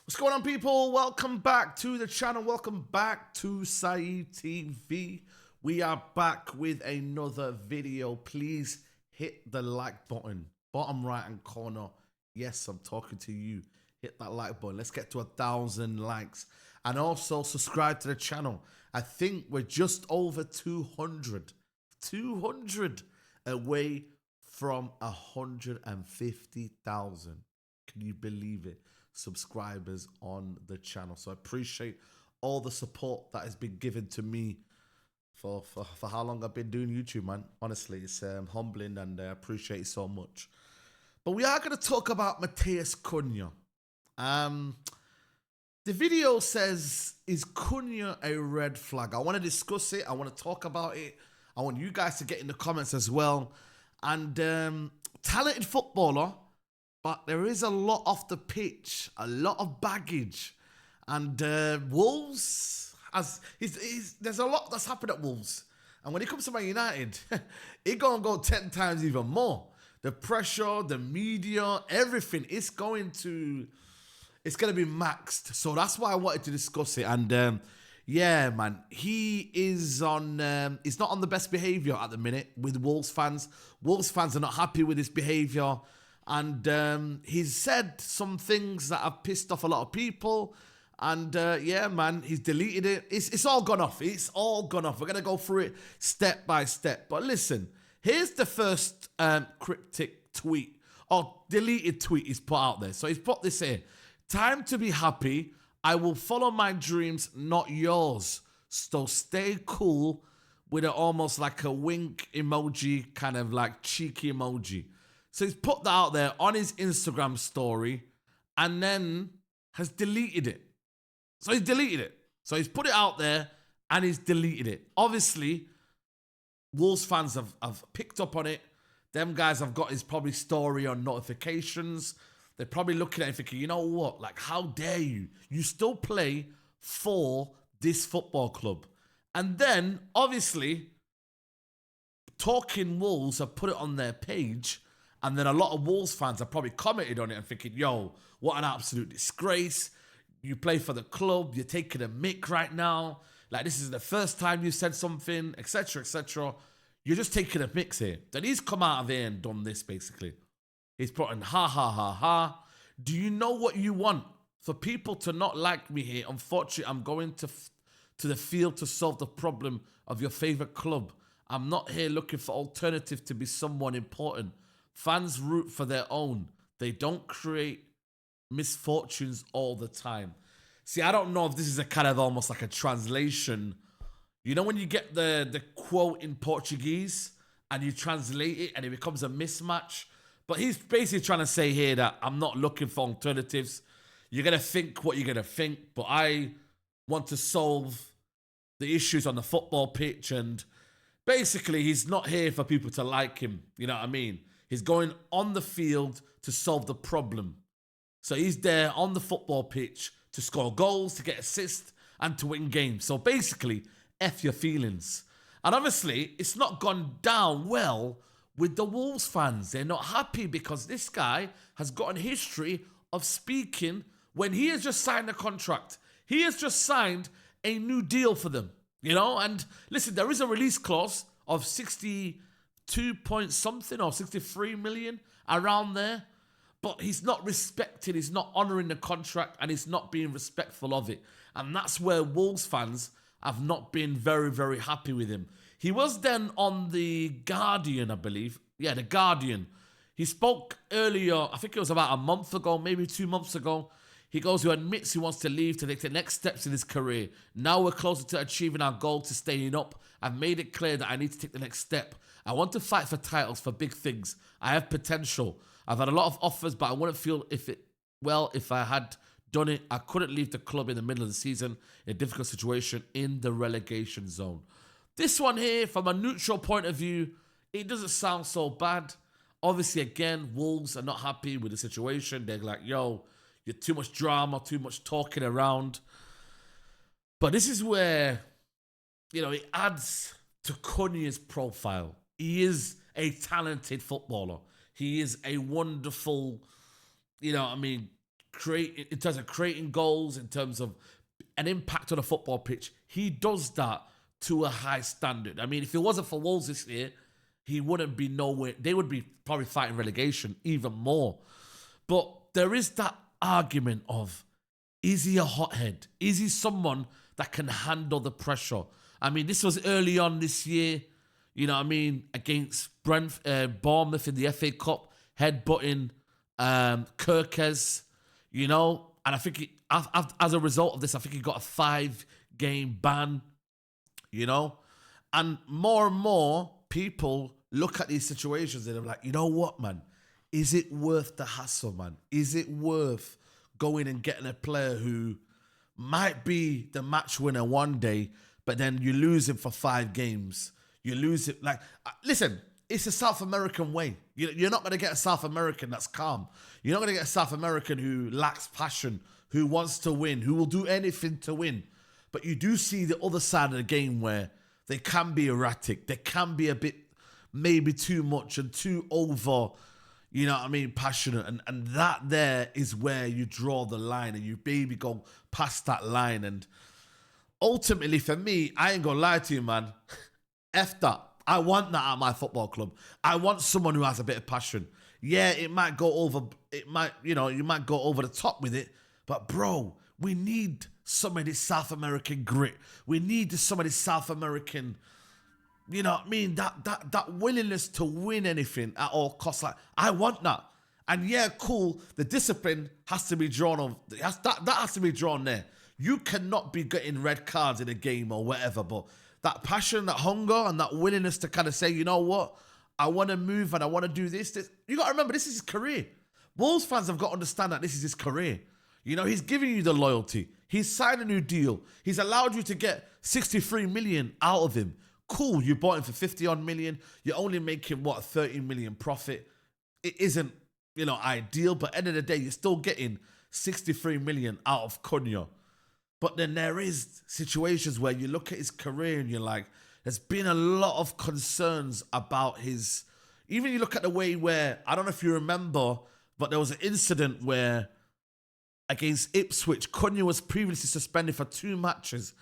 What's going on, people? Welcome back to the channel. Welcome back to Saeed TV. We are back with another video. Please hit the like button. Bottom right hand corner. Yes, I'm talking to you. Hit that like button. Let's get to 1,000 likes. And also subscribe to the channel. I think we're just over 200. 200 away from 150,000. Can you believe it? Subscribers on the channel. So I appreciate all the support that has been given to me for how long I've been doing YouTube, man. Honestly, it's humbling, and I appreciate it so much. But we are going to talk about Matheus Cunha. The video says, is Cunha a red flag? I want to discuss it. I want to talk about it. I want you guys to get in the comments as well. And talented footballer, but there is a lot off the pitch, a lot of baggage. And Wolves, there's a lot that's happened at Wolves. And when it comes to Man United, it's going to go 10 times even more. The pressure, the media, everything, it's going to be maxed. So that's why I wanted to discuss it. And yeah, man, he is on, he's not on the best behaviour at the minute with Wolves fans. Wolves fans are not happy with his behaviour. And he's said some things that have pissed off a lot of people. And yeah, man, he's deleted it. It's all gone off. It's all gone off. We're going to go through it step by step. But listen, here's the first cryptic tweet or deleted tweet he's put out there. So he's put this here. Time to be happy. I will follow my dreams, not yours. So stay cool, with almost like a wink emoji, kind of like cheeky emoji. So he's put that out there on his Instagram story and then has deleted it. So he's deleted it. So he's put it out there and he's deleted it. Obviously, Wolves fans have picked up on it. Them guys have got his probably story on notifications. They're probably looking at it thinking, you know what? Like, how dare you? You still play for this football club. And then, obviously, Talking Wolves have put it on their page. And then a lot of Wolves fans have probably commented on it and thinking, yo, what an absolute disgrace. You play for the club. You're taking a mick right now. Like, this is the first time you said something, etc., etc. You're just taking a mix here. Then he's come out of here and done this, basically. He's put in, ha, ha, ha, ha. Do you know what you want? For people to not like me here, unfortunately, I'm going to the field to solve the problem of your favourite club. I'm not here looking for alternative to be someone important. Fans root for their own. They don't create misfortunes all the time. See, I don't know if this is a kind of almost like a translation. You know when you get the quote in Portuguese and you translate it and it becomes a mismatch? But he's basically trying to say here that I'm not looking for alternatives. You're going to think what you're going to think, but I want to solve the issues on the football pitch. And basically, he's not here for people to like him. You know what I mean? He's going on the field to solve the problem. So he's there on the football pitch to score goals, to get assists, and to win games. So basically, F your feelings. And obviously, it's not gone down well with the Wolves fans. They're not happy because this guy has got a history of speaking when he has just signed a contract. He has just signed a new deal for them, you know? And listen, there is a release clause of 62 point something or 63 million around there. But he's not respected, he's not honouring the contract, and he's not being respectful of it. And that's where Wolves fans have not been very, very happy with him. He was then on The Guardian, I believe. Yeah, The Guardian. He spoke earlier, I think it was about a month ago, maybe 2 months ago. He goes, he admits he wants to leave to take the next steps in his career. Now we're closer to achieving our goal to staying up. I've made it clear that I need to take the next step. I want to fight for titles, for big things. I have potential. I've had a lot of offers, but I wouldn't feel if I had done it. I couldn't leave the club in the middle of the season in a difficult situation in the relegation zone. This one here, from a neutral point of view, it doesn't sound so bad. Obviously, again, Wolves are not happy with the situation. They're like, yo, you're too much drama, too much talking around. But this is where, you know, it adds to Cunha's profile. He is a talented footballer. He is a wonderful, you know what I mean, in terms of creating goals, in terms of an impact on a football pitch. He does that to a high standard. I mean, if it wasn't for Wolves this year, he wouldn't be nowhere. They would be probably fighting relegation even more. But there is that argument of, is he a hothead? Is he someone that can handle the pressure? I mean, this was early on this year, you know what I mean, against Bournemouth in the FA Cup, headbutting Kirkes, you know, and I think as a result of this, I think he got a 5-game ban, you know, and more people look at these situations and they're like, you know what, man, is it worth the hassle, man? Is it worth going and getting a player who might be the match winner one day, but then you lose him for 5 games? You lose it. Like, listen, it's a South American way. You're not going to get a South American that's calm. You're not going to get a South American who lacks passion, who wants to win, who will do anything to win. But you do see the other side of the game where they can be erratic. They can be a bit, maybe too much and too over, you know what I mean, passionate. And that there is where you draw the line and you maybe go past that line. And ultimately, for me, I ain't gonna lie to you, man. F that. I want that at my football club. I want someone who has a bit of passion. Yeah, it might go over, you might go over the top with it. But bro, we need some of this South American grit. We need some of this South American, you know what I mean? That willingness to win anything at all costs. Like, I want that. And yeah, cool. The discipline has to be drawn on. That has to be drawn there. You cannot be getting red cards in a game or whatever, but that passion, that hunger, and that willingness to kind of say, you know what, I want to move and I want to do this. You got to remember, this is his career. Wolves fans have got to understand that this is his career. You know, he's giving you the loyalty. He's signed a new deal. He's allowed you to get 63 million out of him. Cool, you bought him for 50-odd million. You're only making, 30 million profit. It isn't, ideal, but at the end of the day, you're still getting 63 million out of Cunha. But then there is situations where you look at his career and you're like, there's been a lot of concerns about his... Even you look at the way where, I don't know if you remember, but there was an incident where against Ipswich, Cunha was previously suspended for 2 matches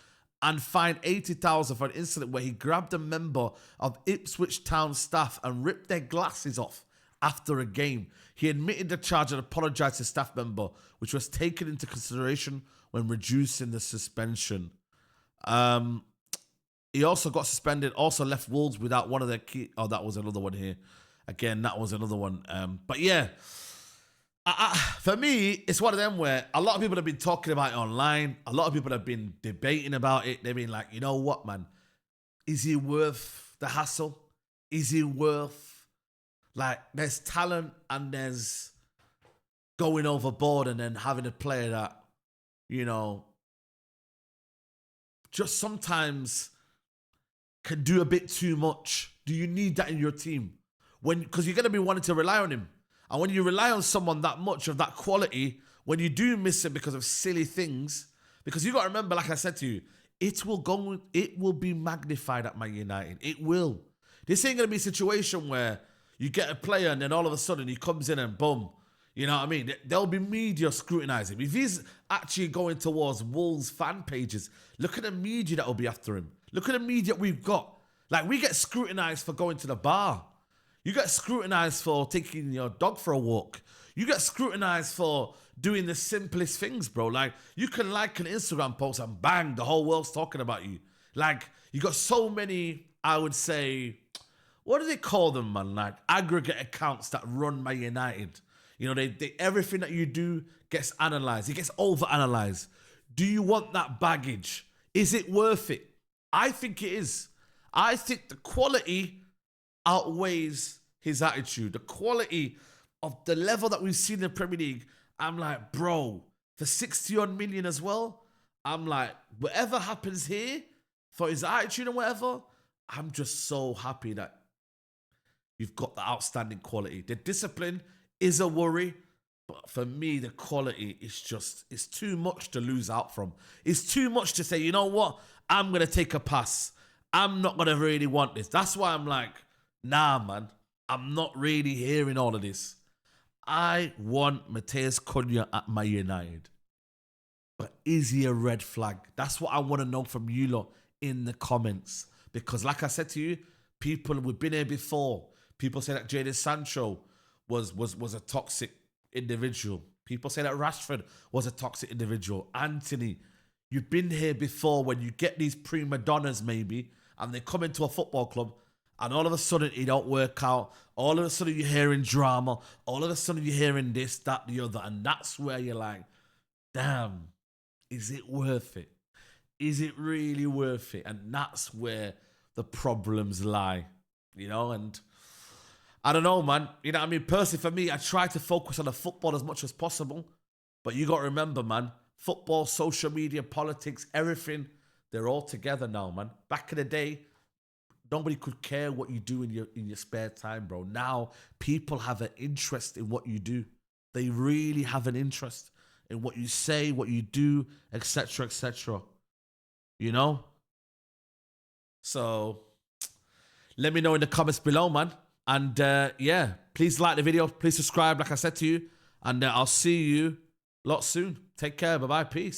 and fined 80,000 for an incident where he grabbed a member of Ipswich Town staff and ripped their glasses off after a game. He admitted the charge and apologised to the staff member, which was taken into consideration when reducing the suspension. He also got suspended, also left Wolves without one of their key... Oh, that was another one here. Again, that was another one. But yeah, for me, it's one of them where a lot of people have been talking about it online. A lot of people have been debating about it. They've been like, you know what, man? Is he worth the hassle? Is he worth... Like, there's talent and there's going overboard and then having a player that, just sometimes can do a bit too much. Do you need that in your team? Because you're going to be wanting to rely on him. And when you rely on someone that much of that quality, when you do miss him because of silly things, because you got to remember, like I said to you, it will be magnified at Man United. It will. This ain't going to be a situation where you get a player and then all of a sudden he comes in and boom. You know what I mean? There'll be media scrutinising him. If he's actually going towards Wolves fan pages, look at the media that will be after him. Look at the media we've got. Like, we get scrutinised for going to the bar. You get scrutinised for taking your dog for a walk. You get scrutinised for doing the simplest things, bro. Like, you can like an Instagram post and bang, the whole world's talking about you. Like, you got so many, I would say, what do they call them, man? Like, aggregate accounts that run Man United. They everything that you do gets analysed. It gets over-analysed. Do you want that baggage? Is it worth it? I think it is. I think the quality outweighs his attitude. The quality of the level that we've seen in the Premier League, I'm like, bro, for 60-odd million as well, I'm like, whatever happens here, for his attitude and whatever, I'm just so happy that you've got the outstanding quality. The discipline is a worry, but for me, the quality is it's too much to lose out from. It's too much to say, you know what, I'm going to take a pass. I'm not going to really want this. That's why I'm like, nah, man, I'm not really hearing all of this. I want Mateus Cunha at Man United. But is he a red flag? That's what I want to know from you lot in the comments. Because like I said to you, people, we've been here before. People say that Jadon Sancho was a toxic individual. People say that Rashford was a toxic individual. Anthony, you've been here before when you get these prima donnas maybe, and they come into a football club, and all of a sudden it don't work out. All of a sudden you're hearing drama. All of a sudden you're hearing this, that, the other. And that's where you're like, damn, is it worth it? Is it really worth it? And that's where the problems lie, you know? And I don't know, man. You know what I mean? Personally, for me, I try to focus on the football as much as possible. But you got to remember, man, football, social media, politics, everything, they're all together now, man. Back in the day, nobody could care what you do in your spare time, bro. Now, people have an interest in what you do. They really have an interest in what you say, what you do, etc., etc. You know? So, let me know in the comments below, man. And, yeah, please like the video. Please subscribe, like I said to you. And I'll see you a lot soon. Take care. Bye-bye. Peace.